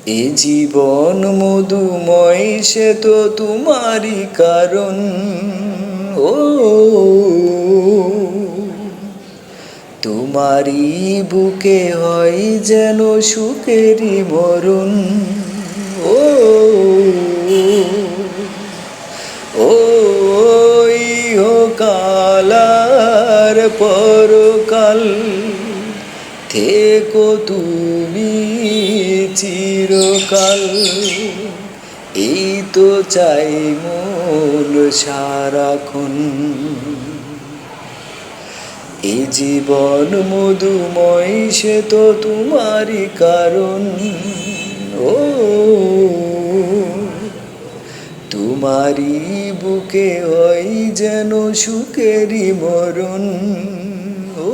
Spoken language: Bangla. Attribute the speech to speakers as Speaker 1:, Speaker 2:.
Speaker 1: এ জীবন মধুময় সে তো তোমারই কারণ। ও তোমারই বুকে হয় যেন সুখেরই মরণ। ও ও কালার পরকাল থেকো তুমি চিরকাল, এই তো চাই মন সারাক্ষণ। এ জীবন মধুময় সে তো তোমারই কারণ। ও তোমারই বুকে হয় যেন সুখেরই মরণ। ও